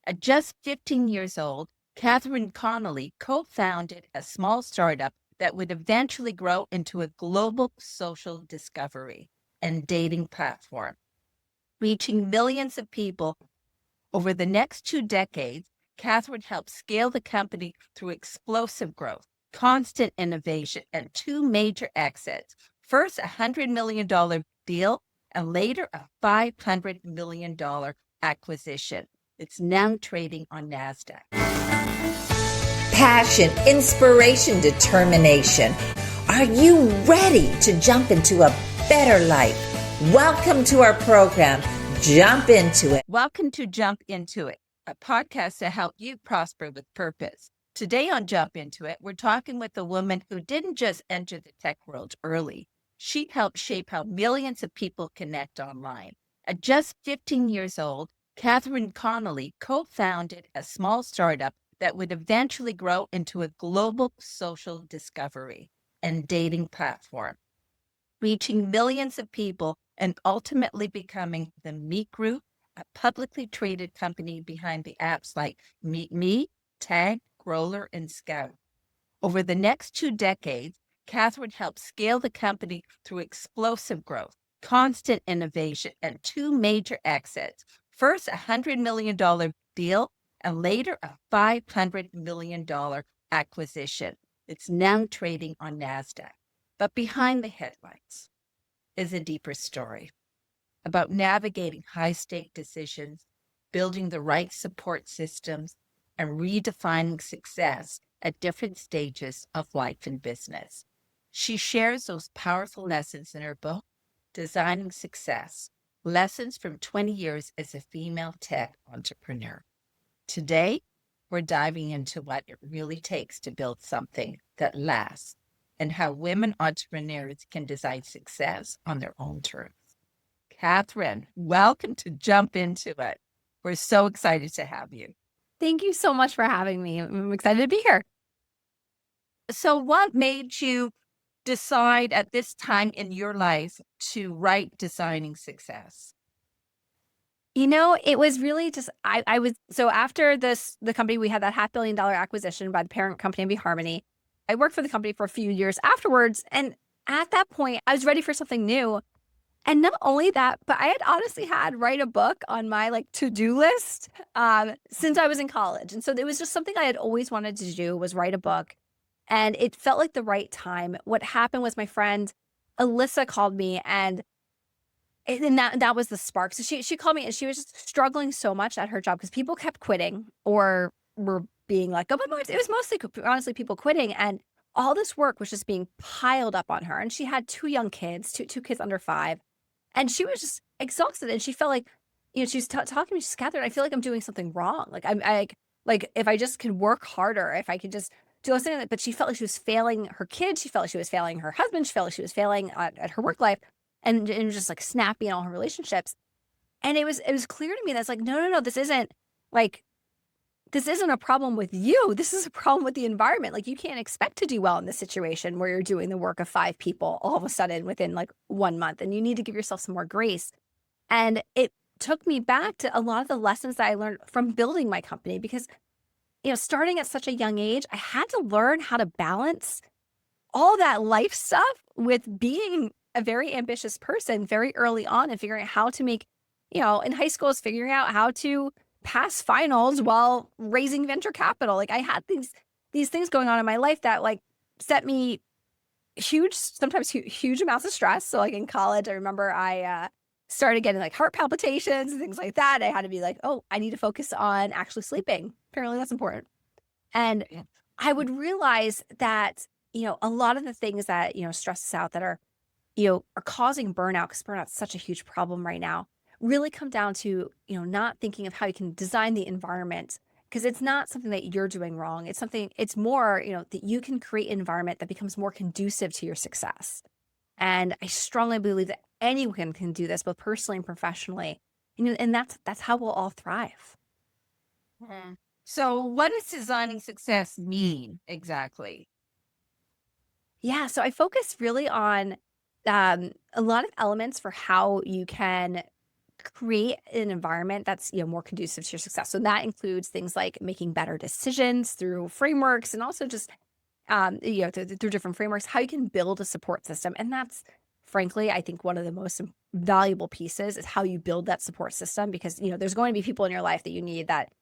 At just 15 years old, Catherine Connelly co-founded a small startup that would eventually grow into a global social discovery and dating platform, reaching millions of people. Over the next 2 decades, Catherine helped scale the company through explosive growth, constant innovation, and two major exits. First, a $100 million deal, and later a $500 million acquisition. It's now trading on NASDAQ. Passion, inspiration, determination. Are you ready to jump into a better life? Welcome to our program, Jump Into It. Welcome to Jump Into It, a podcast to help you prosper with purpose. Today on Jump Into It, we're talking with a woman who didn't just enter the tech world early. She helped shape how millions of people connect online. At just 15 years old, Catherine Connelly co-founded a small startup that would eventually grow into a global social discovery and dating platform, reaching millions of people and ultimately becoming the Meet Group, a publicly traded company behind the apps like Meet Me, Tag, Growler, and Scout. Over the next 2 decades, Catherine helped scale the company through explosive growth, constant innovation, and two major exits. First, a $100 million deal, and later a $500 million acquisition. It's now trading on NASDAQ. But behind the headlines is a deeper story about navigating high-stake decisions, building the right support systems, and redefining success at different stages of life and business. She shares those powerful lessons in her book, Designing Success, Lessons from 20 Years as a Female Tech Entrepreneur. Today, we're diving into what it really takes to build something that lasts and how women entrepreneurs can design success on their own terms. Catherine, welcome to Jump Into It. We're so excited to have you. Thank you so much for having me. I'm excited to be here. So, what made you decide at this time in your life to write Designing Success? You know, it was really just I was so after the company, we had that $500 million acquisition by the parent company eHarmony. I worked for the company for a few years afterwards, and at that point, I was ready for something new. And not only that, but I had honestly had write a book on my to-do list since I was in college, and so it was just something I had always wanted to do, was write a book, and it felt like the right time. What happened was my friend Alyssa called me, and that was the spark. So she called me, and she was just struggling so much at her job because people kept quitting or were being like, oh, but it was mostly honestly people quitting, and all this work was just being piled up on her. And she had two young kids, two kids under 5, and she was just exhausted. And she felt like, she's talking to me, she's Catherine, I feel like I'm doing something wrong. Like if I just could work harder, if I could just do those things. But she felt like she was failing her kids. She felt like she was failing her husband. She felt like she was failing at her work life. And it was just snappy in all her relationships. And it was clear to me that's no, this isn't a problem with you. This is a problem with the environment. You can't expect to do well in this situation where you're doing the work of 5 people all of a sudden within 1 month, and you need to give yourself some more grace. And it took me back to a lot of the lessons that I learned from building my company, because, starting at such a young age, I had to learn how to balance all that life stuff with being a very ambitious person very early on, and figuring out how to make, in high school, is figuring out how to pass finals while raising venture capital. I had these things going on in my life that set me sometimes huge amounts of stress. So in college, I remember I started getting heart palpitations and things like that. I had to be oh, I need to focus on actually sleeping. Apparently that's important. And I would realize that, a lot of the things that, stress us out, that are causing burnout, because burnout's such a huge problem right now, really come down to, not thinking of how you can design the environment, because it's not something that you're doing wrong. It's more, that you can create an environment that becomes more conducive to your success. And I strongly believe that anyone can do this, both personally and professionally. And that's how we'll all thrive. So what does Designing Success mean exactly? Yeah, so I focus really on a lot of elements for how you can create an environment that's, more conducive to your success. So that includes things like making better decisions through frameworks, and also just, through different frameworks, how you can build a support system. And that's frankly, I think one of the most valuable pieces is how you build that support system, because, there's going to be people in your life that you need that,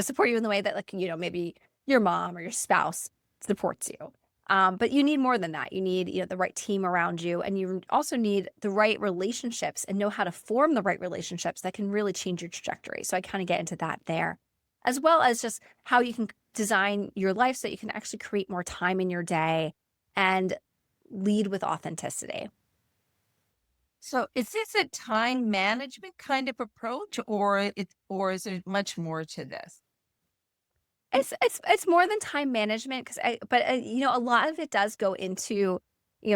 support you in the way that, like, maybe your mom or your spouse supports you. But you need more than that. You need, the right team around you, and you also need the right relationships and know how to form the right relationships that can really change your trajectory. So I kind of get into that there, as well as just how you can design your life so that you can actually create more time in your day and lead with authenticity. So is this a time management kind of approach, or is there much more to this? It's more than time management, but a lot of it does go into,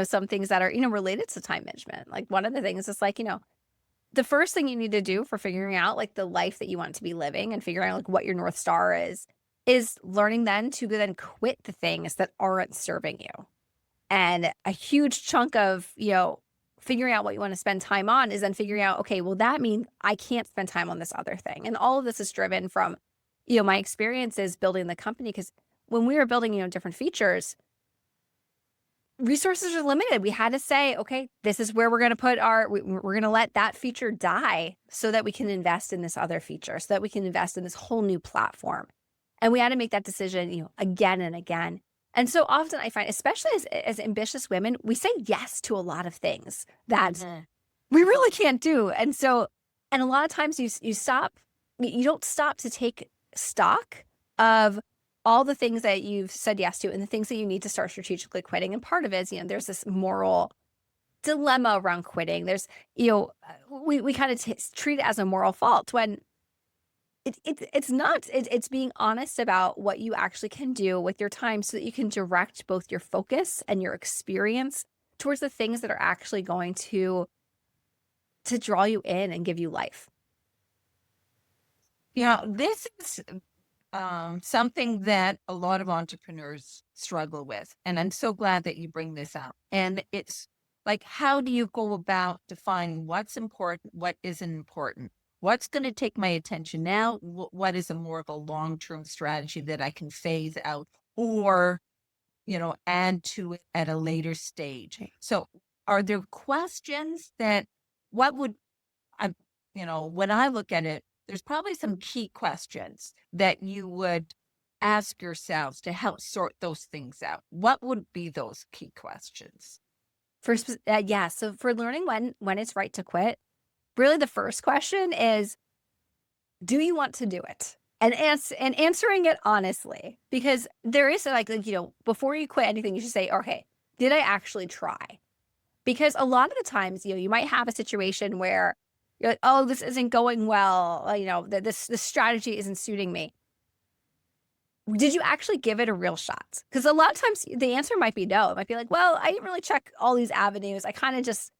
some things that are, related to time management. Like, one of the things is, like, the first thing you need to do for figuring out, like, the life that you want to be living and figuring out, like, what your North Star is learning then to then quit the things that aren't serving you. And a huge chunk of, figuring out what you want to spend time on is then figuring out, okay, well, that means I can't spend time on this other thing. And all of this is driven from, my experiences building the company. Because when we were building, different features, resources are limited. We had to say, okay, this is where we're going to put we're going to let that feature die so that we can invest in this other feature, so that we can invest in this whole new platform. And we had to make that decision, again and again. And so often I find, especially as ambitious women, we say yes to a lot of things that we really can't do. And a lot of times you don't stop to take stock of all the things that you've said yes to and the things that you need to start strategically quitting. And part of it is, there's this moral dilemma around quitting. There's, we kind of treat it as a moral fault, when it's not. It's being honest about what you actually can do with your time so that you can direct both your focus and your experience towards the things that are actually going to draw you in and give you life. Yeah, this is something that a lot of entrepreneurs struggle with. And I'm so glad that you bring this up. And it's like, how do you go about defining what's important, what isn't important? What's going to take my attention now? What is a more of a long-term strategy that I can phase out or, add to it at a later stage? So are there questions that, what would I, when I look at it, there's probably some key questions that you would ask yourselves to help sort those things out. What would be those key questions? So for learning when it's right to quit, really the first question is, do you want to do it? And answering it honestly, because there is before you quit anything, you should say, okay, did I actually try? Because a lot of the times, you might have a situation where you're like, oh, this isn't going well. This strategy isn't suiting me. Did you actually give it a real shot? Because a lot of times the answer might be no. It might be like, well, I didn't really check all these avenues. I kind of just,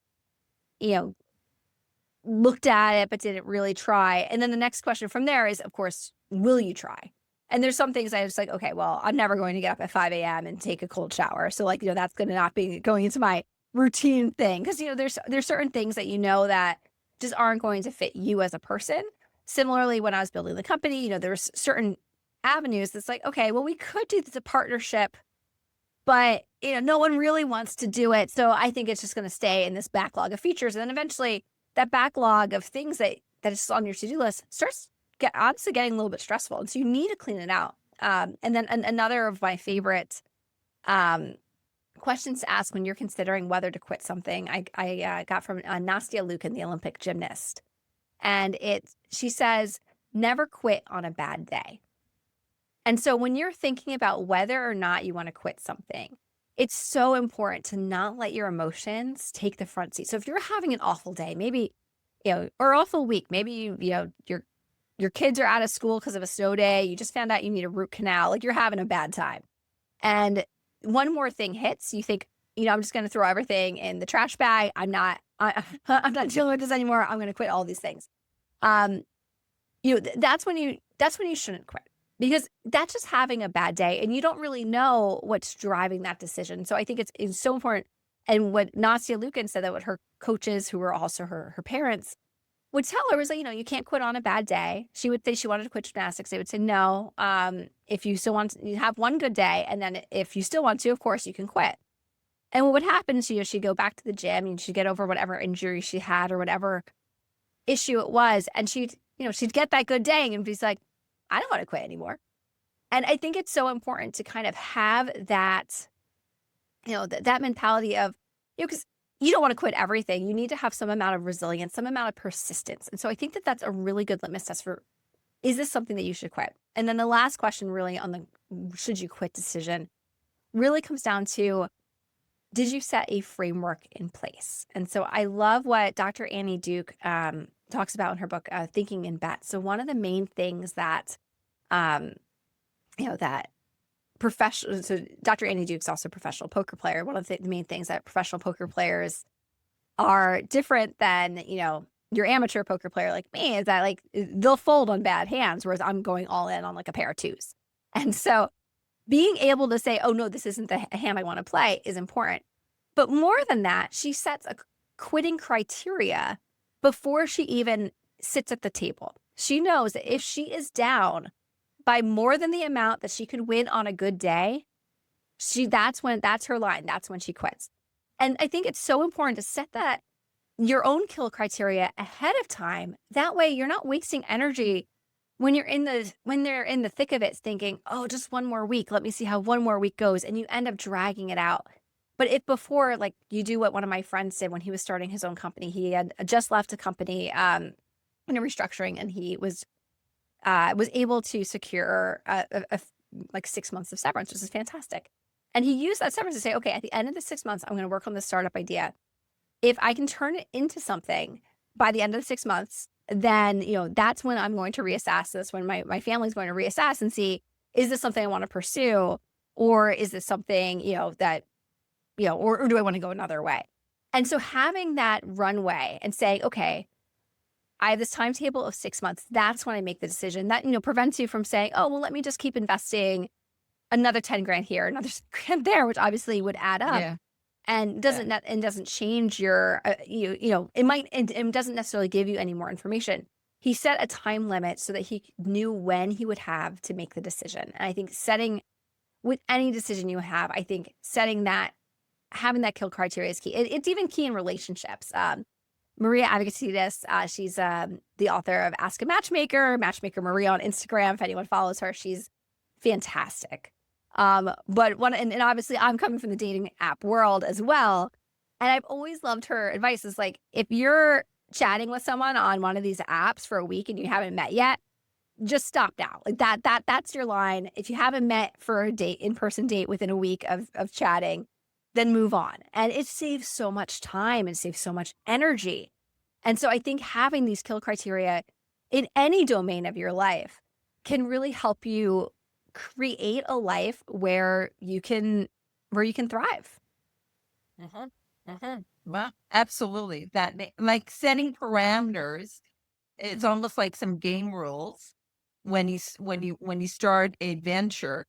looked at it, but didn't really try. And then the next question from there is, of course, will you try? And there's some things I was like, okay, well, I'm never going to get up at 5 a.m. and take a cold shower. So that's going to not be going into my routine thing. Because, there's certain things that that just aren't going to fit you as a person. Similarly, when I was building the company, there's certain avenues that's like, okay, well, we could do this a partnership, but, no one really wants to do it. So I think it's just going to stay in this backlog of features. And then eventually that backlog of things that is on your to-do list starts honestly getting a little bit stressful. And so you need to clean it out. And then another of my favorite questions to ask when you're considering whether to quit something, I got from Nastia Lukin, the Olympic gymnast. And she says, never quit on a bad day. And so when you're thinking about whether or not you want to quit something, it's so important to not let your emotions take the front seat. So if you're having an awful day, maybe, or awful week, maybe your kids are out of school because of a snow day, you just found out you need a root canal, like you're having a bad time. And one more thing hits, you think, I'm just going to throw everything in the trash bag. I'm not dealing with this anymore. I'm going to quit all these things. That's when you shouldn't quit. Because that's just having a bad day and you don't really know what's driving that decision. So I think it's so important. And what Nastia Lukin said, that what her coaches, who were also her parents, would tell her was like, you can't quit on a bad day. She would say she wanted to quit gymnastics. They would say, no, if you still want to, you have one good day. And then if you still want to, of course you can quit. And what would happen is, she'd go back to the gym and she'd get over whatever injury she had or whatever issue it was. And she'd get that good day and be like, I don't want to quit anymore. And I think it's so important to kind of have that, that mentality of, because you don't want to quit everything. You need to have some amount of resilience, some amount of persistence. And so I think that that's a really good litmus test for, is this something that you should quit? And then the last question really on the should you quit decision really comes down to, did you set a framework in place? And so I love what Dr. Annie Duke talks about in her book, Thinking in Bets. So one of the main things that, that professional, so Dr. Annie Duke's also a professional poker player. One of the main things that professional poker players are different than, your amateur poker player like me is that like they'll fold on bad hands, whereas I'm going all in on like a pair of twos. And so being able to say, oh no, this isn't the hand I want to play is important. But more than that, she sets a quitting criteria before she even sits at the table. She knows that if she is down by more than the amount that she could win on a good day, that's her line. That's when she quits. And I think it's so important to set that your own kill criteria ahead of time. That way you're not wasting energy when they're in the thick of it thinking, oh, just one more week. Let me see how one more week goes. And you end up dragging it out. But if before, like you do what one of my friends did when he was starting his own company, he had just left a company in a restructuring, and he was able to secure like 6 months of severance, which is fantastic. And he used that severance to say, okay, at the end of the 6 months, I'm going to work on this startup idea. If I can turn it into something by the end of the 6 months, then, that's when I'm going to reassess this, when my family's going to reassess and see, is this something I want to pursue? Or is this something, that, or do I want to go another way? And so having that runway and saying, okay, I have this timetable of 6 months. That's when I make the decision. That, prevents you from saying, oh, well, let me just keep investing another 10 grand here, another grand there, which obviously would add up. Yeah. And doesn't change your, it doesn't necessarily give you any more information. He set a time limit so that he knew when he would have to make the decision. And I think with any decision you have, I think having that kill criteria is key. It's even key in relationships. Maria Avgatides, she's the author of Ask a Matchmaker Maria on Instagram. If anyone follows her, she's fantastic. But and obviously I'm coming from the dating app world as well. And I've always loved her advice is like, if you're chatting with someone on one of these apps for a week and you haven't met yet, just stop now. Like that's your line. If you haven't met for a in-person date within a week of chatting, then move on. And it saves so much time and saves so much energy. And so I think having these kill criteria in any domain of your life can really help you create a life where you can thrive. Well, absolutely. That like setting parameters, it's almost like some game rules when you start a venture.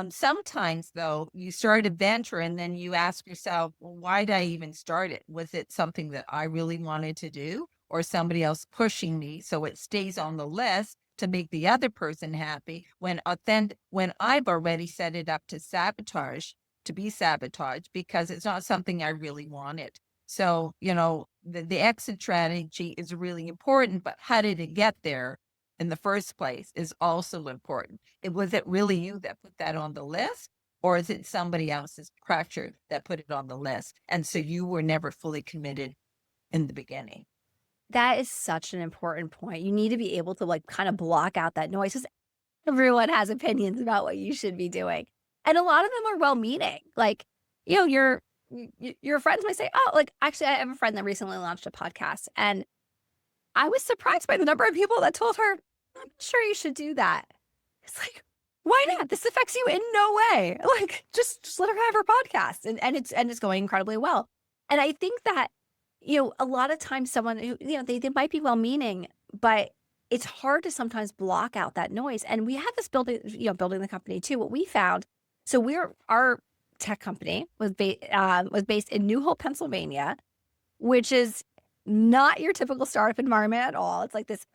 Sometimes though, you start a venture and then you ask yourself, well, why did I even start it? Was it something that I really wanted to do, or somebody else pushing me so it stays on the list to make the other person happy when I've already set it up to be sabotaged because it's not something I really wanted. So, the exit strategy is really important, but how did it get there in the first place is also important. Was it really you that put that on the list, or is it somebody else's pressure that put it on the list? And so you were never fully committed in the beginning. That is such an important point. You need to be able to like kind of block out that noise, because everyone has opinions about what you should be doing. And a lot of them are well-meaning. Like, your friends might say, oh, like, actually, I have a friend that recently launched a podcast, and I was surprised by the number of people that told her, I'm sure you should do that. It's like, why not? This affects you in no way. Like, just let her have her podcast. And it's going incredibly well. And I think that, a lot of times someone who, they might be well-meaning, but it's hard to sometimes block out that noise. And we had this building the company too. What we found, so our tech company was based in New Hope, Pennsylvania, which is not your typical startup environment at all. It's like this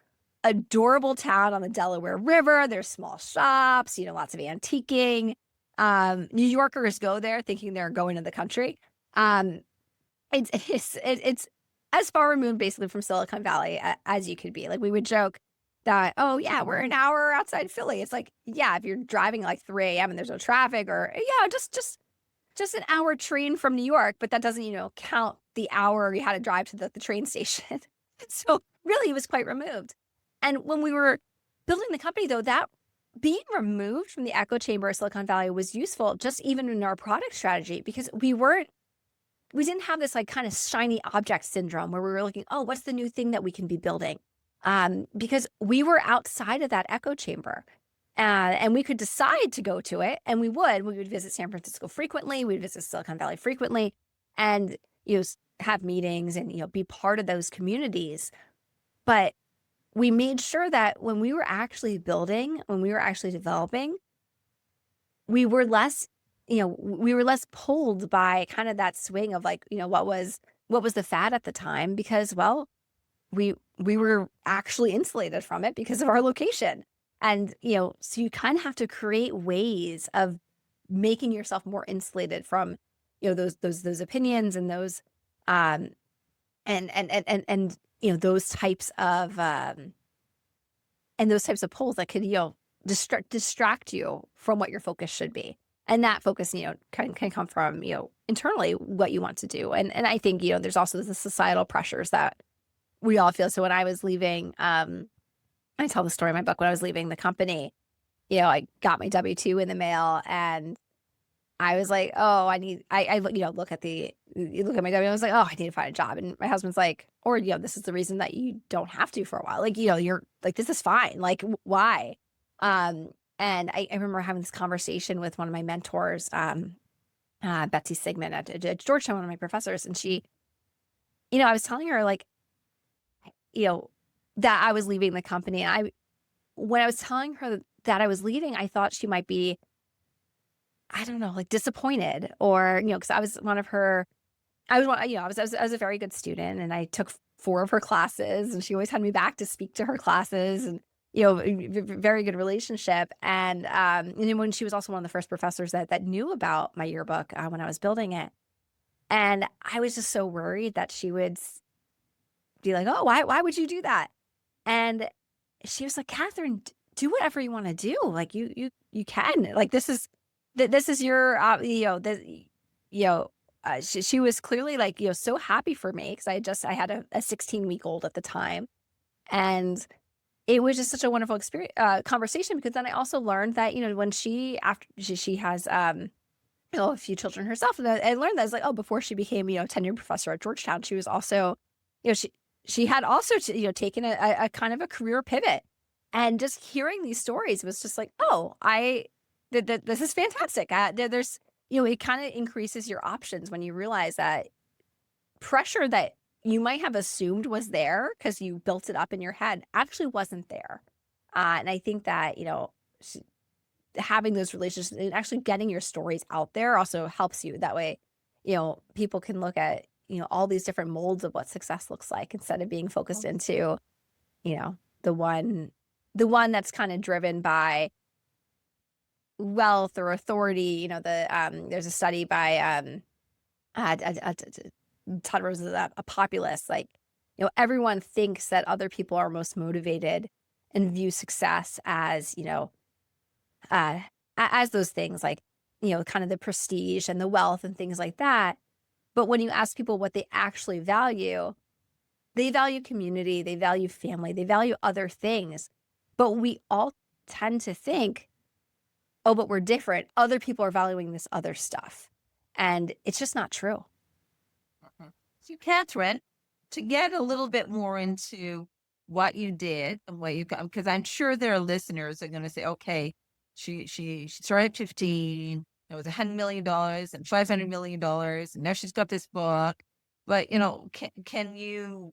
adorable town on the Delaware River. There's small shops, lots of antiquing. New Yorkers go there thinking they're going to the country. Um, it's as far removed basically from Silicon Valley as you could be. Like we would joke that, oh yeah, we're an hour outside Philly. It's like, yeah, if you're driving like 3 a.m. and there's no traffic, or yeah, just an hour train from New York, but that doesn't, count the hour you had to drive to the train station. So really it was quite removed. And when we were building the company though, that being removed from the echo chamber of Silicon Valley was useful just even in our product strategy, because we didn't have this like kind of shiny object syndrome where we were looking, oh, what's the new thing that we can be building? Because we were outside of that echo chamber. And we could decide to go to it, and we would visit San Francisco frequently. We'd visit Silicon Valley frequently, and have meetings and be part of those communities. But we made sure that when we were actually building, when we were actually developing, we were less pulled by kind of that swing of like, what was the fad at the time, because, well, we were actually insulated from it because of our location. And, so you kind of have to create ways of making yourself more insulated from, those opinions and those, and those types of, pulls that could, distract you from what your focus should be. And that focus, can come from, internally what you want to do. And I think, there's also the societal pressures that we all feel. So when I was leaving, I tell the story in my book, when I was leaving the company, I got my W-2 in the mail, and I was like, oh, I look at my W, I was like, oh, I need to find a job. And my husband's like, or, this is the reason that you don't have to for a while. Like, you're like, this is fine. Like, why? And I remember having this conversation with one of my mentors, Betsy Sigmund at Georgetown, one of my professors. And she, I was telling her like, that I was leaving the company. And when I was telling her that I was leaving, I thought she might be, I don't know, like disappointed, or, because I was one of her, I was a very good student, and I took 4 of her classes, and she always had me back to speak to her classes, and, very good relationship. And then when she was also one of the first professors that knew about my yearbook when I was building it. And I was just so worried that she would be like, oh, why would you do that? And she was like, Catherine, do whatever you want to do. Like you can, like, this is your, she was clearly like, so happy for me. Cause I had a 16-week-old at the time. And it was just such a wonderful experience, conversation, because then I also learned that, when after she has, a few children herself, and I learned that it's like, oh, before she became, tenured professor at Georgetown, she was also, she had also, taken a kind of a career pivot. And just hearing these stories was just like, oh, this is fantastic. There's, it kind of increases your options when you realize that pressure that you might have assumed was there because you built it up in your head actually wasn't there. And I think that, having those relationships and actually getting your stories out there also helps you. That way, people can look at, all these different molds of what success looks like, instead of being focused into, the one that's kind of driven by wealth or authority. There's a study by Todd Rose, a populist. Like, everyone thinks that other people are most motivated and view success as, as those things like, kind of the prestige and the wealth and things like that. But when you ask people what they actually value, they value community, they value family, they value other things. But we all tend to think, oh, but we're different. Other people are valuing this other stuff. And it's just not true. So, Catherine, to get a little bit more into what you did and what you got, because I'm sure there are listeners that are going to say, okay, she started at 15, it was $100 million and $500 million, and now she's got this book. But, can you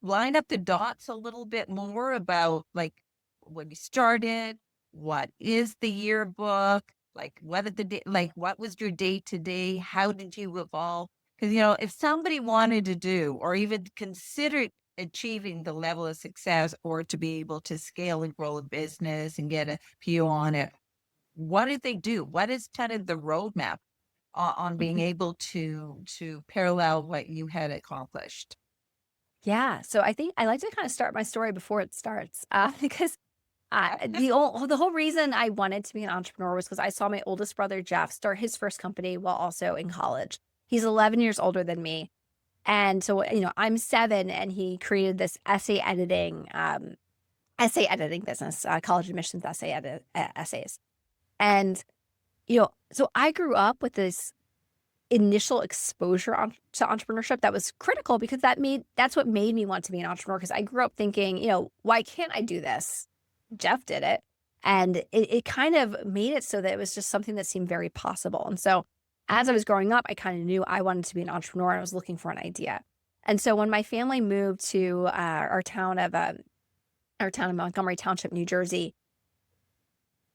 line up the dots a little bit more about like when you started, what is the yearbook, like what was your day to day, how did you evolve? Because, if somebody wanted to do or even considered achieving the level of success or to be able to scale and grow a business and get a PO on it, what did they do? What is kind of the roadmap on being Mhm. able to parallel what you had accomplished? Yeah. So I think I like to kind of start my story before it starts, because the whole reason I wanted to be an entrepreneur was because I saw my oldest brother Jeff start his first company while also in college. He's 11 years older than me, and so I'm 7, and he created this essay editing business, college admissions essays, and so I grew up with this initial exposure to entrepreneurship that was critical because that's what made me want to be an entrepreneur because I grew up thinking, why can't I do this? Jeff did it. And it kind of made it so that it was just something that seemed very possible. And so as I was growing up, I kind of knew I wanted to be an entrepreneur and I was looking for an idea. And so when my family moved to our town of Montgomery Township, New Jersey,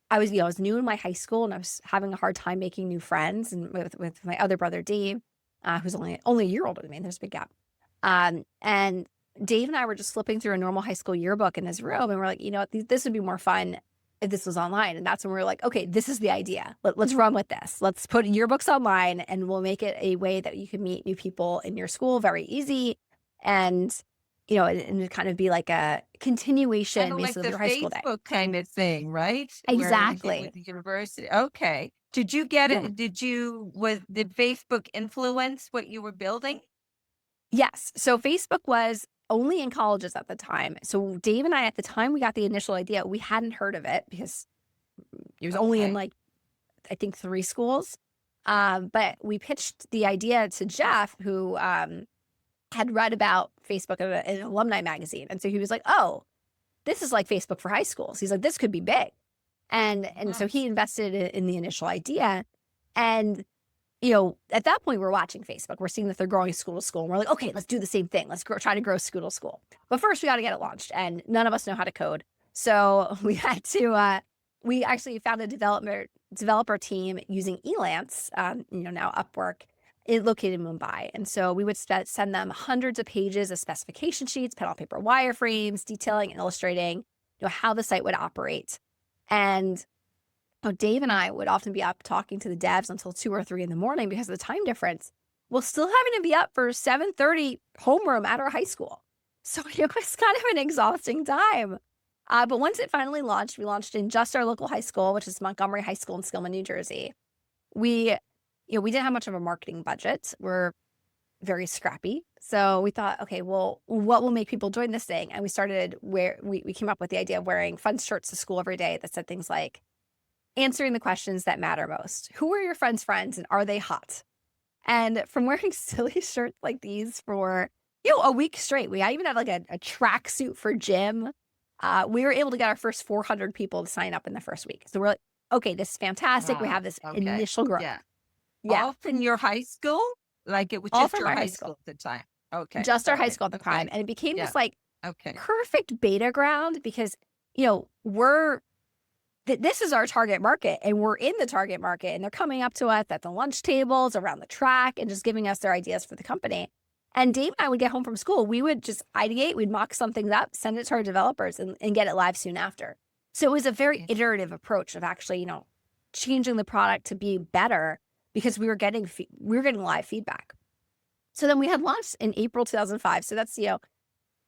I was new in my high school and I was having a hard time making new friends and with my other brother Dave, who's only a year older than me. There's a big gap. And Dave and I were just flipping through a normal high school yearbook in his room, and we're like, this would be more fun if this was online. And that's when we were like, okay, this is the idea. Let's run with this. Let's put yearbooks online, and we'll make it a way that you can meet new people in your school very easy, and and kind of be like a Kind continuation of like basically of the your high school day. Facebook kind of thing, right? Where you did with Exactly. the university. Okay. Did you get Yeah. it? Did Facebook influence what you were building? Yes. So Facebook was only in colleges at the time. So Dave and I, at the time we got the initial idea, we hadn't heard of it because it was only in Okay. like, I think 3 schools. But we pitched the idea to Jeff, who had read about Facebook in an alumni magazine. And so he was like, oh, this is like Facebook for high schools. He's like, this could be big. And so Mhm. he invested in the initial idea. And at that point, we're watching Facebook. We're seeing that they're growing school to school. And we're like, okay, let's do the same thing. Let's try to grow school to school. But first, we got to get it launched. And none of us know how to code. So we had to, we actually found a developer team using Elance, now Upwork, located in Mumbai. And so we would send them hundreds of pages of specification sheets, pen on paper wireframes, detailing and illustrating, how the site would operate. And Dave and I would often be up talking to the devs until 2 or 3 in the morning because of the time difference, while still having to be up for 7:30 homeroom at our high school. So it was kind of an exhausting time. But once it finally launched, we launched in just our local high school, which is Montgomery High School in Skillman, New Jersey. We, we didn't have much of a marketing budget. We're very scrappy. So we thought, okay, well, what will make people join this thing? And we started where we came up with the idea of wearing fun shirts to school every day that said things like, answering the questions that matter most. Who are your friends' friends and are they hot? And from wearing silly shirts like these for, a week straight, we even had like a tracksuit for gym. We were able to get our first 400 people to sign up in the first week. So we're like, okay, this is fantastic. We Wow. have this Okay. initial growth. Yeah. Yeah, All from your high school? Like it was all just from your our high high school, school at the time. Okay. just our high Sorry. school at the time. Okay. And it became Yeah. this like Okay. perfect beta ground because, this is our target market and we're in the target market and they're coming up to us at the lunch tables around the track and just giving us their ideas for the company. And Dave and I would get home from school. We would just ideate, we'd mock something up, send it to our developers and get it live soon after. So it was a very iterative approach of actually, changing the product to be better because we were getting live feedback. So then we had launched in April 2005. So that's,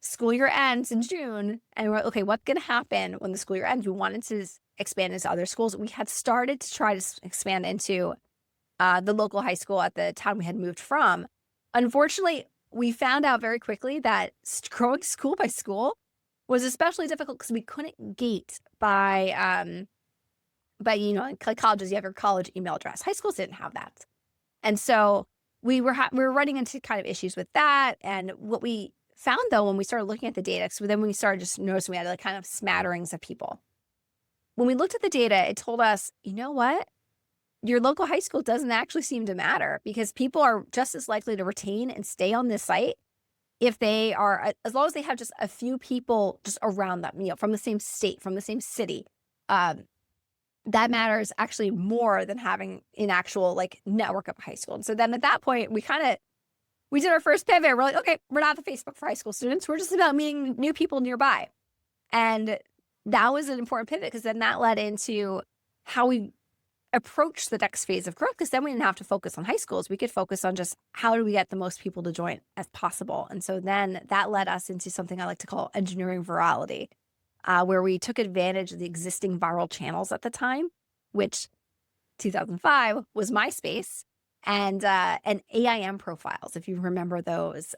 school year ends in June. And we're like, okay, what's going to happen when the school year ends? We wanted to expand into other schools. We had started to try to expand into the local high school at the town we had moved from. Unfortunately, we found out very quickly that growing school by school was especially difficult because we couldn't gate by like colleges, you have your college email address. High schools didn't have that. And so we were running into kind of issues with that. And what we found though, when we started looking at the data, so then we started just noticing we had like kind of smatterings of people. When we looked at the data, it told us, you know what? Your local high school doesn't actually seem to matter because people are just as likely to retain and stay on this site if they are, as long as they have just a few people just around them, from the same state, from the same city. That matters actually more than having an actual like network of high school. And so then at that point, we kind of we did our first pivot. We're like, okay, we're not the Facebook for high school students. We're just about meeting new people nearby. And that was an important pivot because then that led into how we approach the next phase of growth, because then we didn't have to focus on high schools. We could focus on just how do we get the most people to join as possible. And so then that led us into something I like to call engineering virality, where we took advantage of the existing viral channels at the time, which 2005 was MySpace, and AIM profiles, if you remember those.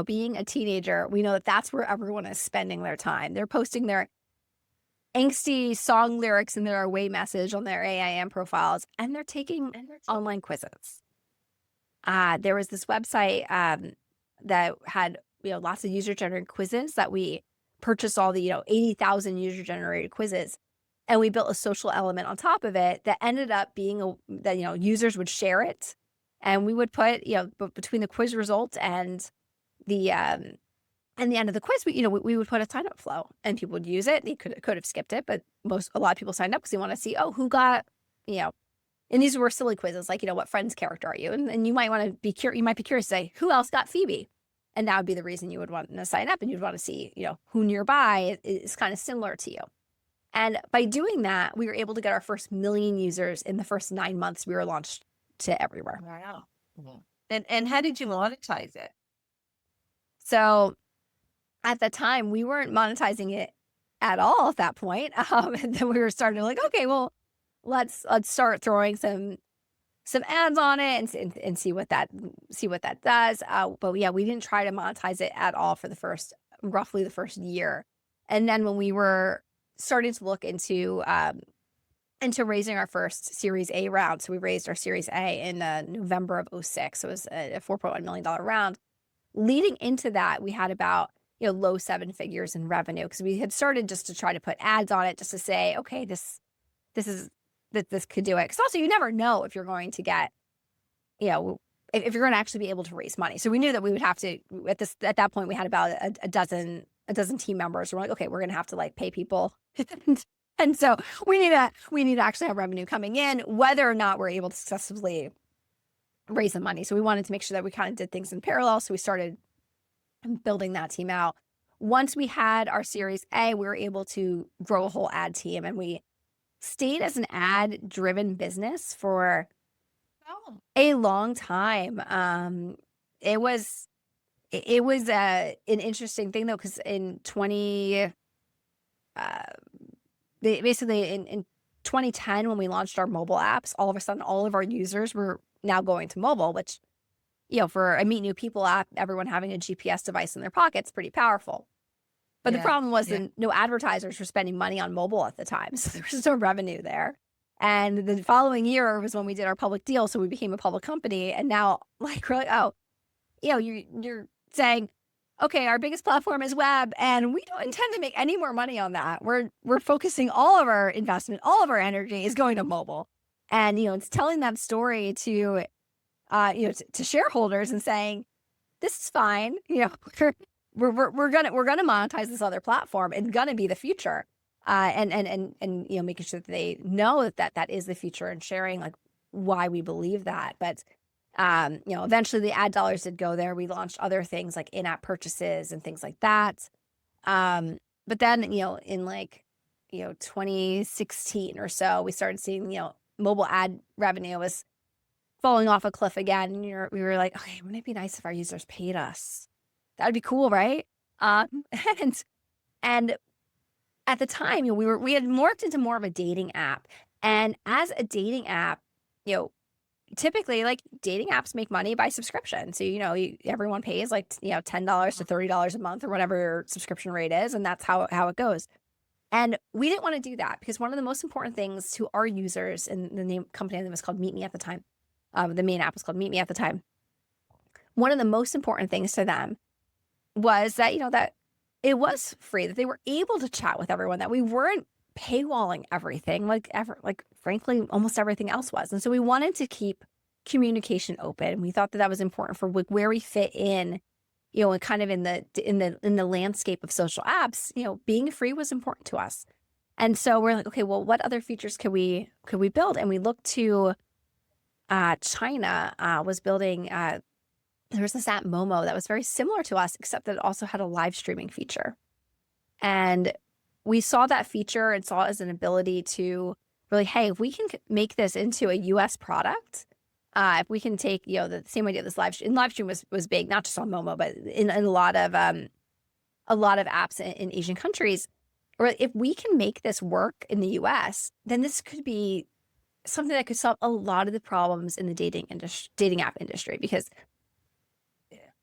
Being a teenager, we know that that's where everyone is spending their time. They're posting their angsty song lyrics in their away message on their AIM profiles, and they're taking online quizzes. There was this website that had lots of user-generated quizzes that we purchased all the 80,000 user-generated quizzes, and we built a social element on top of it that ended up being that users would share it, and we would put between the quiz results and the end of the quiz, we would put a sign-up flow, and people would use it. They could have skipped it, but a lot of people signed up because they want to see, who got, and these were silly quizzes, like, what friend's character are you? And you might want to be curious, you might be curious to say, who else got Phoebe? And that would be the reason you would want to sign up, and you'd want to see, who nearby is kind of similar to you. And by doing that, we were able to get our first 1 million users in the first 9 months we were launched to everywhere. Wow. And how did you monetize it? So at the time, we weren't monetizing it at all at that point. And then we were starting to like, okay, well, let's start throwing some ads on it and see what that does. But yeah, we didn't try to monetize it at all for roughly the first year. And then when we were starting to look into raising our first Series A round, so we raised our Series A in November of 2006. So it was a $4.1 million round. Leading into that, we had about low 7 figures in revenue, because we had started just to try to put ads on it, just to say, okay, this could do it. Because also, you never know if you're going to get, if you're going to actually be able to raise money. So we knew that we would have to, at that point, we had about a dozen team members. We're like, okay, we're going to have to pay people. And so we need to actually have revenue coming in, whether or not we're able to successfully raise the money. So we wanted to make sure that we kind of did things in parallel. So we started building that team out. Once we had our Series A, we were able to grow a whole ad team, and we stayed as an ad-driven business for a long time. It was an interesting thing though, because in 2010, when we launched our mobile apps, all of a sudden all of our users were now going to mobile, which for a Meet New People app, everyone having a GPS device in their pocket's pretty powerful. But the problem was that no advertisers were spending money on mobile at the time, so there was no revenue there. And the following year was when we did our public deal, so we became a public company. And now, we're like, you're saying, okay, our biggest platform is web, and we don't intend to make any more money on that. We're focusing all of our investment, all of our energy is going to mobile. And it's telling that story to shareholders and saying, this is fine. We're gonna monetize this other platform. It's gonna be the future. And making sure that they know that is the future, and sharing why we believe that. But eventually the ad dollars did go there. We launched other things like in-app purchases and things like that. But then in 2016 or so, we started seeing mobile ad revenue was falling off a cliff again. And we were like, okay, wouldn't it be nice if our users paid us? That'd be cool, right? And at the time, we had morphed into more of a dating app. And as a dating app, typically dating apps make money by subscription. So, everyone pays $10 to $30 a month or whatever your subscription rate is. And that's how it goes. And we didn't want to do that, because one of the most important things to our users, and the company name was called Meet Me at the time. The main app was called Meet Me at the time. One of the most important things to them was that, that it was free, that they were able to chat with everyone, that we weren't paywalling everything frankly, almost everything else was. And so we wanted to keep communication open. We thought that was important for where we fit in, and kind of in the landscape of social apps. Being free was important to us. And so we're like, okay, well, what other features could we build? And we looked to China was building there was this app Momo that was very similar to us, except that it also had a live streaming feature. And we saw that feature and saw it as an ability to really, hey, if we can make this into a US product, if we can take, the same idea of this live stream was big, not just on Momo, but in a lot of apps in Asian countries. Or if we can make this work in the US, then this could be something that could solve a lot of the problems in the dating app industry. Because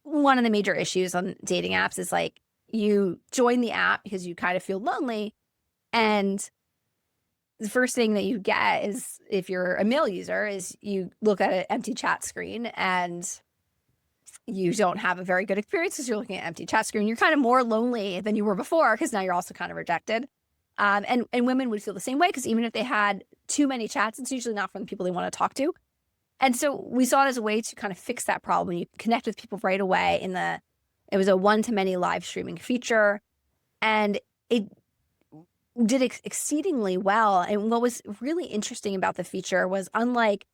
one of the major issues on dating apps is like you join the app because you kind of feel lonely, and the first thing that you get is, if you're a male user, is you look at an empty chat screen and you don't have a very good experience because you're looking at an empty chat screen. You're kind of more lonely than you were before because now you're also kind of rejected. And women would feel the same way, because even if they had too many chats, it's usually not from the people they want to talk to. And so we saw it as a way to kind of fix that problem. You connect with people right away. It was a one-to-many live streaming feature, and it did exceedingly well. And what was really interesting about the feature was, unlike,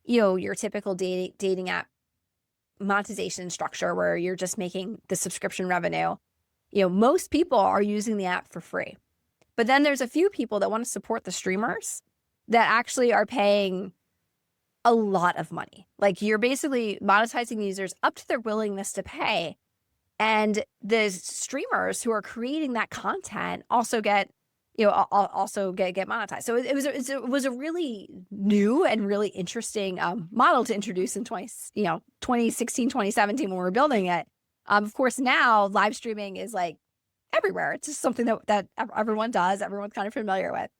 your typical dating app monetization structure where you're just making the subscription revenue, most people are using the app for free. But then there's a few people that want to support the streamers that actually are paying a lot of money. Like, you're basically monetizing users up to their willingness to pay. And the streamers who are creating that content also get, also get monetized. So it was a really new and really interesting model to introduce in 2016, 2017 when we were building it. Of course, now live streaming is like everywhere. It's just something that everyone does, everyone's kind of familiar with.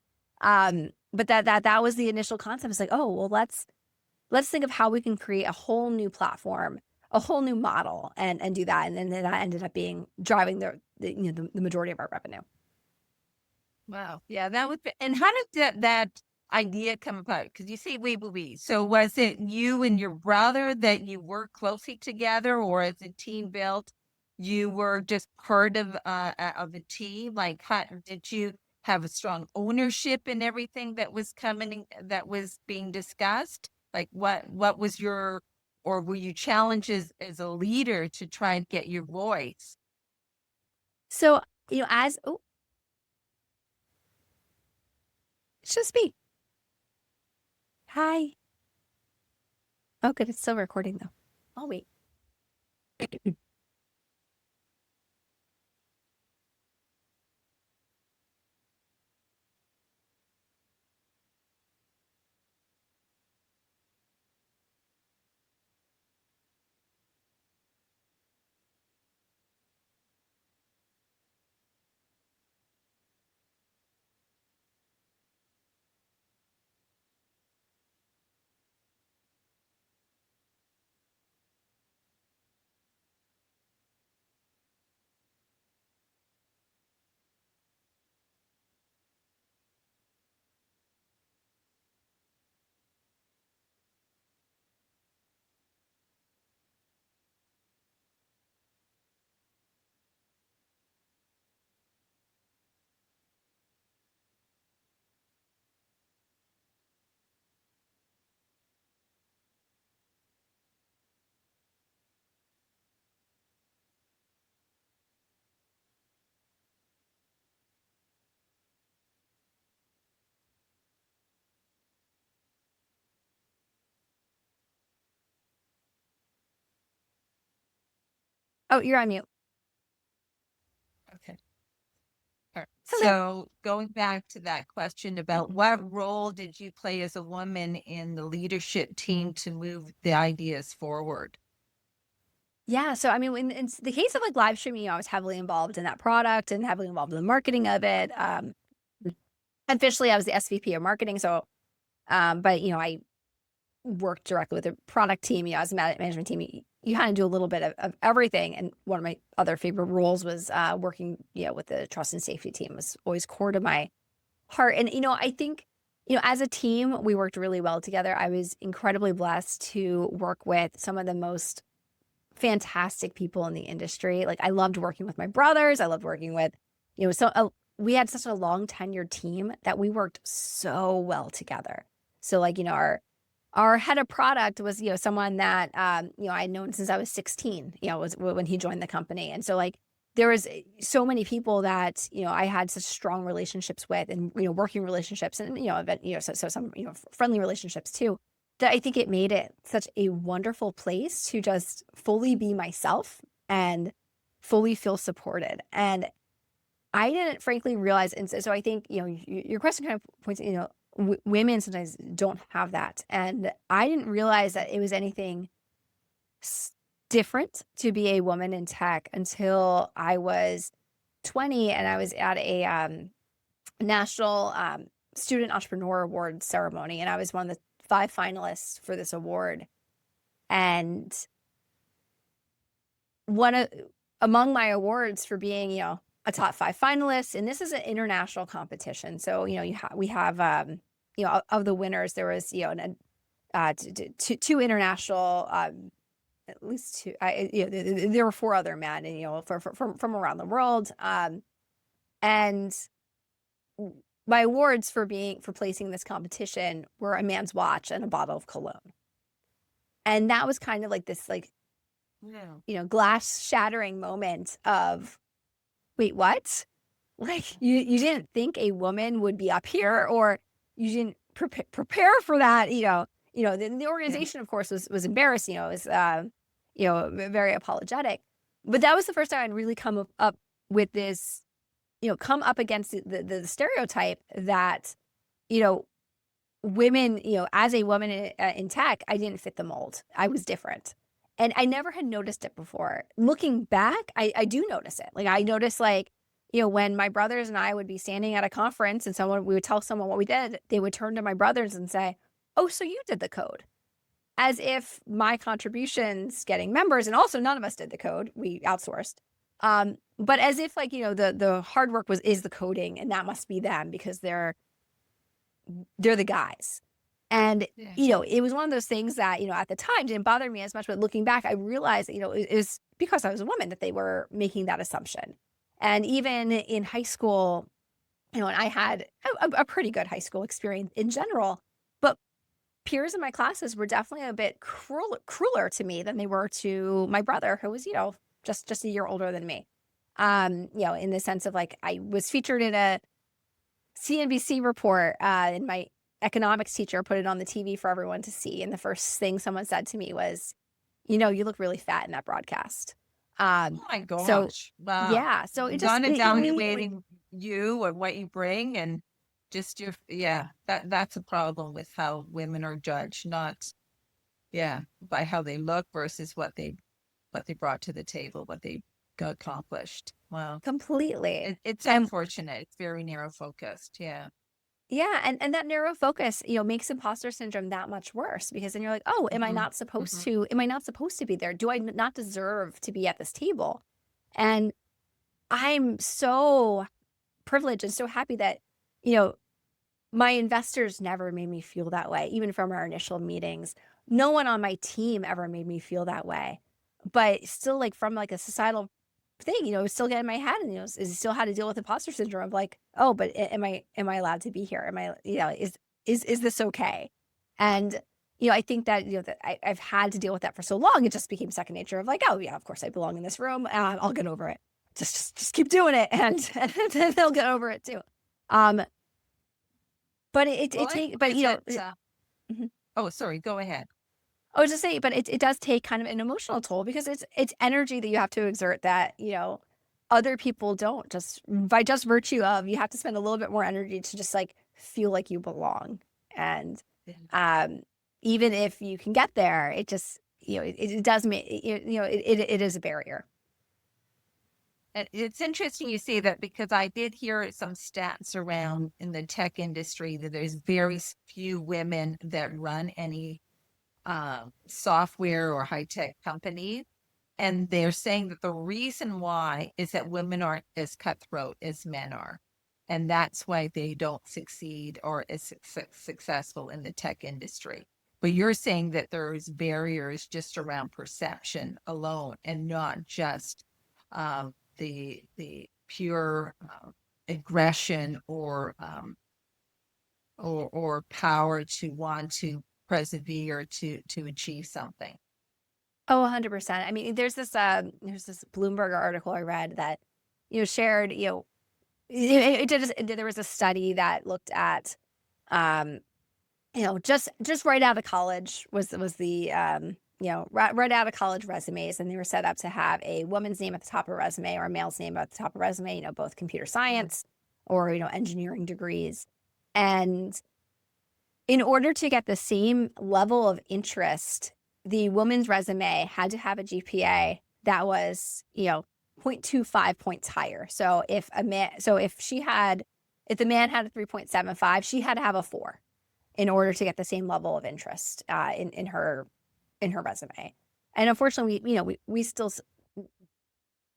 But that was the initial concept. It's like, oh, well, let's think of how we can create a whole new platform, a whole new model, and do that. And then that ended up driving the majority of our revenue. Wow. Yeah, that would be. And how did that idea come about? Because you say we. So was it you and your brother that you worked closely together, or as a team built, you were just part of a team? Like, how did you have a strong ownership in everything that was that was being discussed? Like, what was or were you challenged as a leader to try and get your voice? So, it's just me. Hi. Oh, good. It's still recording though. I'll wait. Oh, you're on mute. Okay. All right. Hello. So going back to that question about what role did you play as a woman in the leadership team to move the ideas forward? Yeah. So, I mean, in the case of like live streaming, I was heavily involved in that product and heavily involved in the marketing of it. Officially, I was the SVP of marketing. So, but I worked directly with the product team. As a management team, you kind of do a little bit of everything. And one of my other favorite roles was working, with the trust and safety team. It was always core to my heart. And, I think, as a team, we worked really well together. I was incredibly blessed to work with some of the most fantastic people in the industry. Like, I loved working with my brothers. I loved working with, we had such a long tenured team that we worked so well together. So like, our head of product was, someone that, I'd known since I was 16, was when he joined the company. And so like, there was so many people that, I had such strong relationships with and, working relationships and, so some, friendly relationships too, that I think it made it such a wonderful place to just fully be myself and fully feel supported. And I didn't frankly realize, and so I think, your question kind of points, women sometimes don't have that. And I didn't realize that it was anything different to be a woman in tech until I was 20 and I was at a national student entrepreneur award ceremony. And I was one of the 5 finalists for this award. And among my awards for being, a top 5 finalist, and this is an international competition. So, we have, of the winners, there was, two international, at least 2, there were 4 other men, and, from around the world. And my awards for placing this competition were a man's watch and a bottle of cologne. And that was kind of like this, like, glass shattering moment of, wait, what? Like, you didn't think a woman would be up here, or you didn't prepare for that, the organization, of course, was embarrassed, was, very apologetic. But that was the first time I'd really come up with this, come up against the stereotype that, women, as a woman in tech, I didn't fit the mold. I was different. And I never had noticed it before. Looking back, I do notice it. Like, I notice, like, when my brothers and I would be standing at a conference and we would tell someone what we did, they would turn to my brothers and say, "Oh, so you did the code." As if my contributions getting members, and also none of us did the code, we outsourced. But as if, like, the hard work is the coding, and that must be them because they're the guys. And, it was one of those things that, at the time didn't bother me as much, but looking back, I realized that, it is because I was a woman that they were making that assumption. And even in high school, and I had a pretty good high school experience in general, but peers in my classes were definitely a bit crueler to me than they were to my brother, who was, just a year older than me. In the sense of, like, I was featured in a CNBC report, and my economics teacher put it on the TV for everyone to see. And the first thing someone said to me was, "You look really fat in that broadcast." Oh my gosh. So Wow. yeah, so it just Not it evaluating you or what you bring, and just that's a problem with how women are judged, not by how they look versus what they brought to the table, what they accomplished. Wow. completely. It's And unfortunate. It's very narrow focused. Yeah. yeah, and that narrow focus, makes imposter syndrome that much worse, because then you're like, "Oh, am I Mhm. not supposed Mhm. to am I not supposed to be there? Do I not deserve to be at this table?" And I'm so privileged and so happy that, you know, my investors never made me feel that way, even from our initial meetings. No one on my team ever made me feel that way. But still, like, from, like, a societal thing, still get in my head, and, is still had to deal with imposter syndrome of, like, "Oh, but am I allowed to be here? Am I, is this okay?" And, I think that, that I've had to deal with that for so long, it just became second nature of, like, "Oh, yeah, of course I belong in this room. I'll get over it. Just keep doing it, and and they'll get over it too." Um, but Well, it I take think but, it's Mhm. oh, sorry, go ahead. I was just saying, but it does take kind of an emotional toll, because it's energy that you have to exert that, other people don't, just by just virtue of, you have to spend a little bit more energy to just, like, feel like you belong. And, Yeah. um, even if you can get there, it just, it does make, it is a barrier. And it's interesting you say that, because I did hear some stats around in the tech industry that there's very few women that run any software or high tech companies. And they're saying that the reason why is that women aren't as cutthroat as men are. And that's why they don't succeed or is successful in the tech industry. But you're saying that there's barriers just around perception alone, and not just the pure aggression or power to want to persevere to achieve something. Oh, 100%. I mean, there's this Bloomberg article I read that, shared, there was a study that looked at, um, just right out of college was the, right out of college resumes, and they were set up to have a woman's name at the top of a resume or a male's name at the top of a resume, both computer science or, engineering degrees. And in order to get the same level of interest, the woman's resume had to have a GPA that was, 0.25 points higher. So if the man had a 3.75, she had to have a 4 in order to get the same level of interest in her resume. And unfortunately, we still,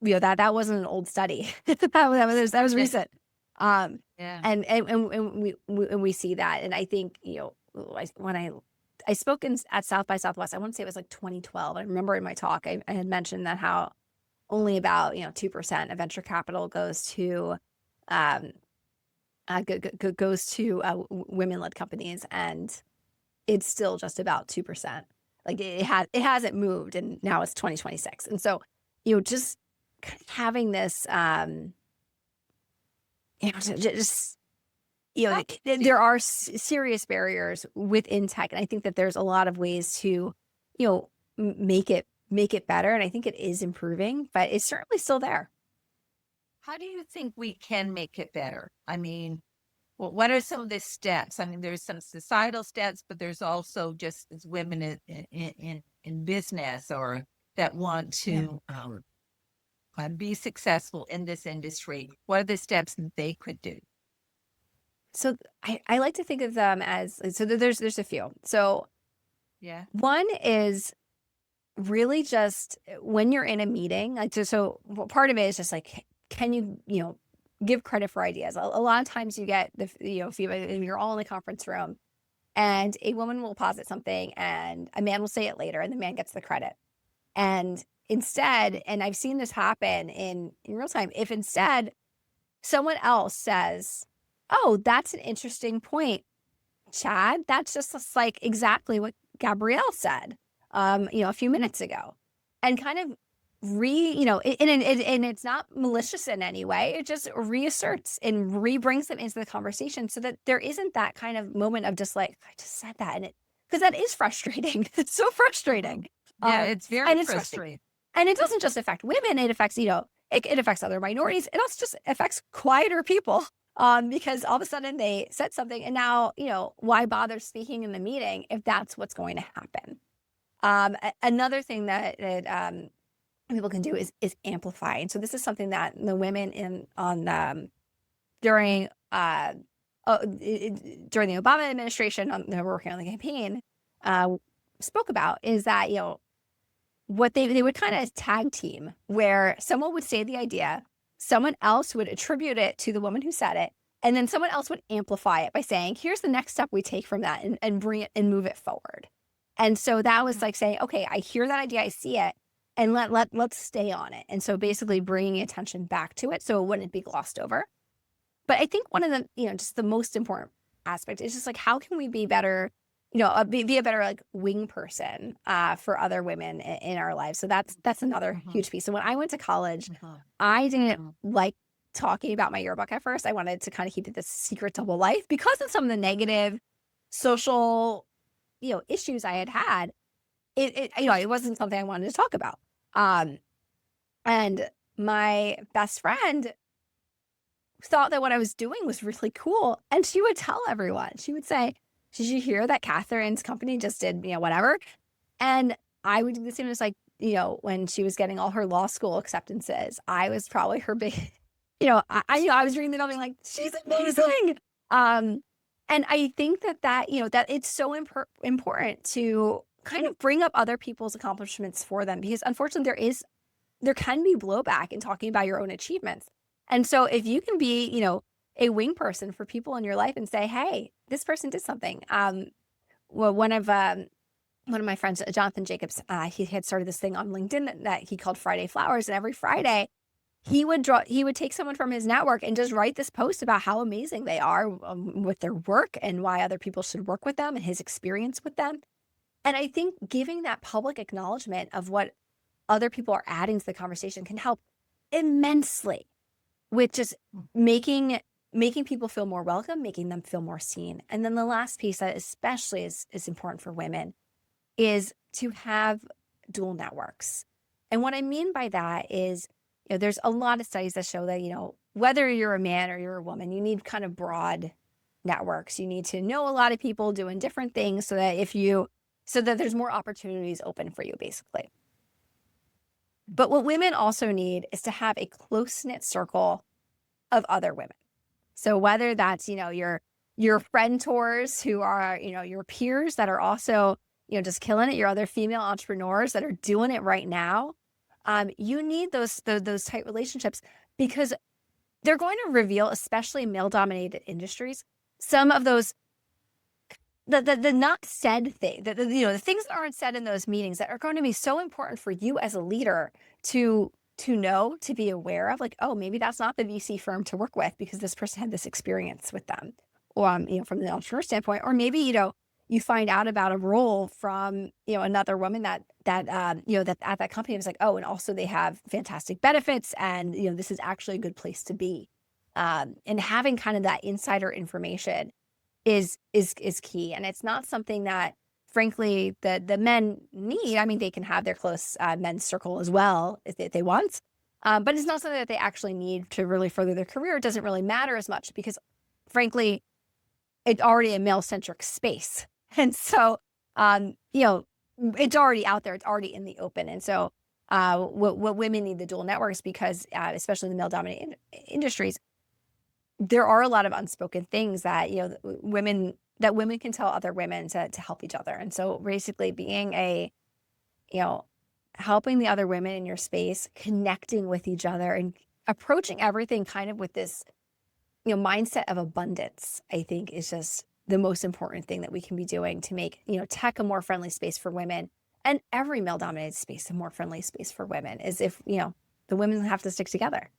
that wasn't an old study. that was recent. Yeah. And we see that. And I think, when I spoke at South by Southwest, I want to say it was like 2012. I remember in my talk, I had mentioned that how only about, 2% of venture capital goes to, women-led companies. And it's still just about 2%. Like it hasn't moved, and now it's 2026. And so, just kind of having this, just, there are serious barriers within tech. And I think that there's a lot of ways to, make it better. And I think it is improving, but it's certainly still there. How do you think we can make it better? I mean, well, what are some of the steps? I mean, there's some societal steps, but there's also just as women in business or that want to be successful in this industry. What are the steps that they could do? So I like to think of them as, so there's a few. So Yeah. one is really just when you're in a meeting, like, so part of it is just like, can you, give credit for ideas? A lot of times you get if you're all in the conference room and a woman will posit something and a man will say it later and the man gets the credit. And instead, and I've seen this happen in real time, if instead someone else says, oh, that's an interesting point, Chad, that's just like exactly what Gabrielle said, a few minutes ago, and kind of and it's not malicious in any way. It just reasserts and re-brings them into the conversation so that there isn't that kind of moment of just like, I just said that. And because that is frustrating. It's so frustrating. Yeah, it's very frustrating. And it doesn't just affect women. It affects, it affects other minorities. It also just affects quieter people. Because all of a sudden they said something and now, why bother speaking in the meeting if that's what's going to happen? Another thing that people can do is amplify. And so this is something that the women during the Obama administration, they were working on the campaign, spoke about is that, what they would kind of tag team where someone would say the idea, someone else would attribute it to the woman who said it, and then someone else would amplify it by saying, here's the next step we take from that and bring it and move it forward. And so that was like saying, okay, I hear that idea, I see it, and let's stay on it. And so basically bringing attention back to it so it wouldn't be glossed over. But I think one of the, just the most important aspect is just like, how can we be better, be a better like wing person for other women in our lives. So that's another huge piece. So when I went to college, I didn't like talking about my yearbook at first. I wanted to kind of keep it this secret double life because of some of the negative social, issues I had. It wasn't something I wanted to talk about. And my best friend thought that what I was doing was really cool. And she would tell everyone, she would say, did you hear that Catherine's company just did, whatever? And I would do the same. It's like, when she was getting all her law school acceptances, I was probably her big, I was reading the novel like, she's amazing. And I think that, that it's so important to kind of bring up other people's accomplishments for them, because unfortunately there can be blowback in talking about your own achievements. And so if you can be, a wing person for people in your life and say, hey, this person did something. Well, one of my friends, Jonathan Jacobs, he had started this thing on LinkedIn that he called Friday Flowers. And every Friday he would take someone from his network and just write this post about how amazing they are with their work and why other people should work with them and his experience with them. And I think giving that public acknowledgement of what other people are adding to the conversation can help immensely with just making people feel more welcome, making them feel more seen. And then the last piece that especially is important for women is to have dual networks. And what I mean by that is, there's a lot of studies that show that, whether you're a man or you're a woman, you need kind of broad networks. You need to know a lot of people doing different things so that there's more opportunities open for you, basically. But what women also need is to have a close-knit circle of other women. So whether that's, your friend tours who are, your peers that are also, just killing it, your other female entrepreneurs that are doing it right now, you need those tight relationships because they're going to reveal, especially male-dominated industries, some of those the not said thing, the things that aren't said in those meetings that are going to be so important for you as a leader to know, to be aware of, like, oh, maybe that's not the VC firm to work with because this person had this experience with them, or from the entrepreneur standpoint, or maybe you find out about a role from another woman that at that company was like, oh, and also they have fantastic benefits, and this is actually a good place to be, and having kind of that insider information is key. And it's not something that, frankly, the men need. I mean, they can have their close men's circle as well if they want, but it's not something that they actually need to really further their career. It doesn't really matter as much because, frankly, it's already a male-centric space. And so, it's already out there. It's already in the open. And so what women need the dual networks because, especially in the male-dominated industries, there are a lot of unspoken things that, women can tell other women to help each other. And so basically being helping the other women in your space, connecting with each other and approaching everything kind of with this, mindset of abundance, I think is just the most important thing that we can be doing to make, tech a more friendly space for women and every male dominated space a more friendly space for women, is if, the women have to stick together.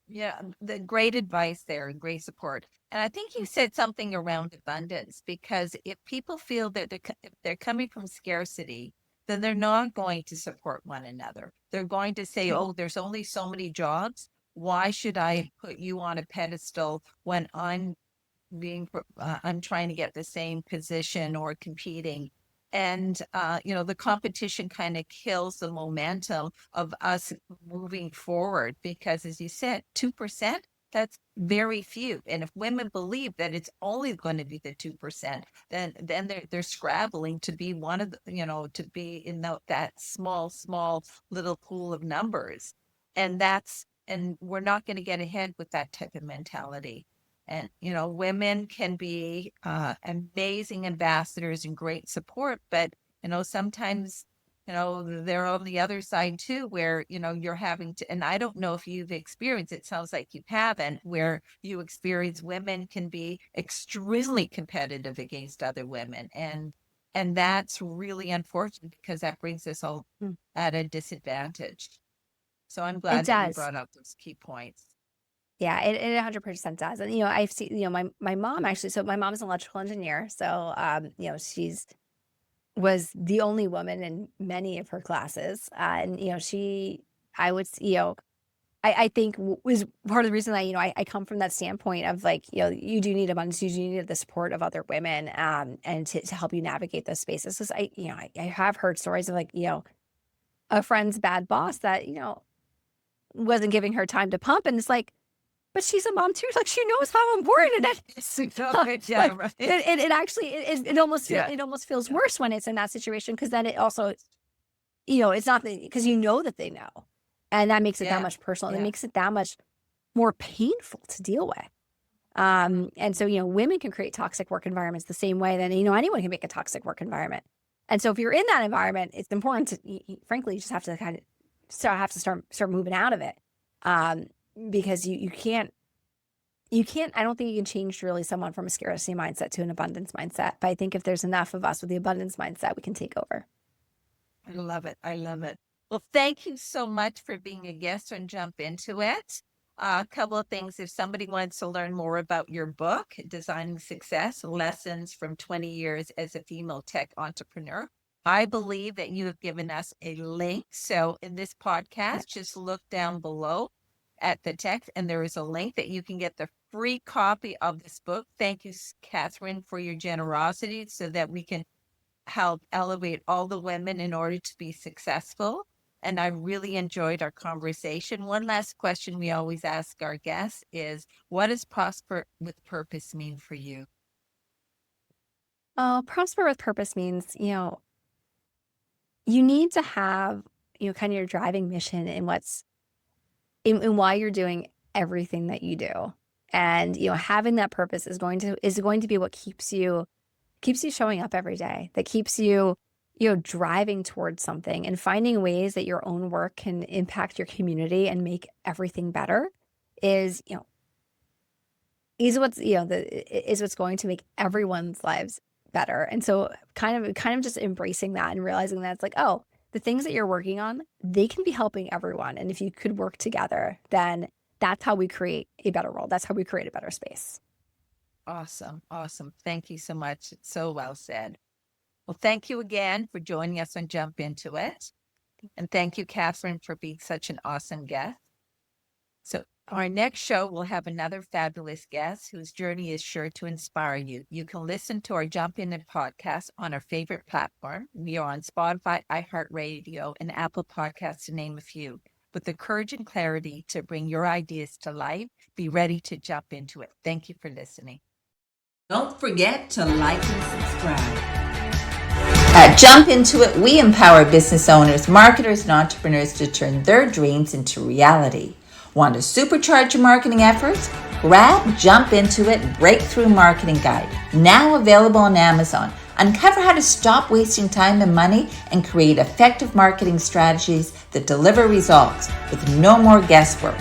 Yeah, the great advice there and great support. And I think you said something around abundance, because if people feel that if they're coming from scarcity, then they're not going to support one another. They're going to say, oh, there's only so many jobs. Why should I put you on a pedestal when I'm trying to get the same position or competing? And, the competition kind of kills the momentum of us moving forward because, as you said, 2%, that's very few. And if women believe that it's only going to be the 2%, then they're scrabbling to be one of the, to be in that small little pool of numbers. And we're not going to get ahead with that type of mentality. And, women can be amazing ambassadors and great support, but, sometimes, they're on the other side too, where, you're having to, and I don't know if you've experienced, it sounds like you haven't, where you experience women can be extremely competitive against other women. And that's really unfortunate because that brings us all at a disadvantage. So I'm It glad that you does. brought up those key points. Yeah, it 100% does. And, I've seen, my mom actually, so my mom is an electrical engineer. So, she's was the only woman in many of her classes. And, I would, I think was part of the reason that, I come from that standpoint of like, you do need abundance, you do need the support of other women, and to help you navigate those spaces. Because I have heard stories of like, a friend's bad boss that, wasn't giving her time to pump. And it's like, but she's a mom too. Like she knows how important it is. Yeah, right. It actually it almost feels worse when it's in that situation, because then it also, it's not because that they know, and that makes it that much personal. And it makes it that much more painful to deal with. And so women can create toxic work environments the same way that anyone can make a toxic work environment. And so if you're in that environment, it's important to, frankly, you just have to kind of start moving out of it. Because you can't, I don't think you can change really someone from a scarcity mindset to an abundance mindset. But I think if there's enough of us with the abundance mindset, we can take over. I love it. I love it. Well, thank you so much for being a guest on Jump Into It. A couple of things. If somebody wants to learn more about your book, Designing Success, Lessons from 20 Years as a Female Tech Entrepreneur, I believe that you have given us a link. So in this podcast, just look down below at the text, and there is a link that you can get the free copy of this book. Thank you, Catherine, for your generosity so that we can help elevate all the women in order to be successful. And I really enjoyed our conversation. One last question we always ask our guests is, what does prosper with purpose mean for you? Prosper with purpose means, you need to have, kind of your driving mission in in why you're doing everything that you do. And, having that purpose is going to be what keeps you showing up every day, that keeps you, driving towards something and finding ways that your own work can impact your community and make everything better is, is what's, is what's going to make everyone's lives better. And so kind of just embracing that and realizing that it's like, oh, the things that you're working on, they can be helping everyone. And if you could work together, then that's how we create a better world. That's how we create a better space. Awesome. Awesome. Thank you so much. It's so well said. Well, thank you again for joining us on Jump Into It. And thank you, Catherine, for being such an awesome guest. So our next show will have another fabulous guest whose journey is sure to inspire you. You can listen to our Jump In It podcast on our favorite platform. We are on Spotify, iHeartRadio, and Apple Podcasts, to name a few. With the courage and clarity to bring your ideas to life, be ready to jump into it. Thank you for listening. Don't forget to like and subscribe. At Jump Into It, we empower business owners, marketers, and entrepreneurs to turn their dreams into reality. Want to supercharge your marketing efforts? Grab Jump Into It Breakthrough Marketing Guide, now available on Amazon. Uncover how to stop wasting time and money and create effective marketing strategies that deliver results with no more guesswork.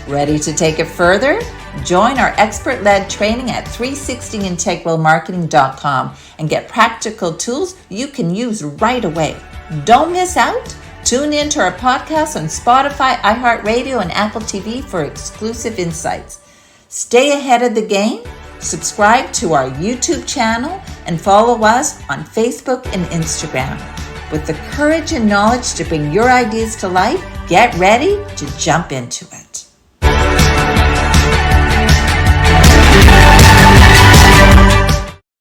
Ready to take it further? Join our expert-led training at 360integralmarketing.com and get practical tools you can use right away. Don't miss out. Tune in to our podcast on Spotify, iHeartRadio, and Apple TV for exclusive insights. Stay ahead of the game. Subscribe to our YouTube channel and follow us on Facebook and Instagram. With the courage and knowledge to bring your ideas to life, get ready to jump into it.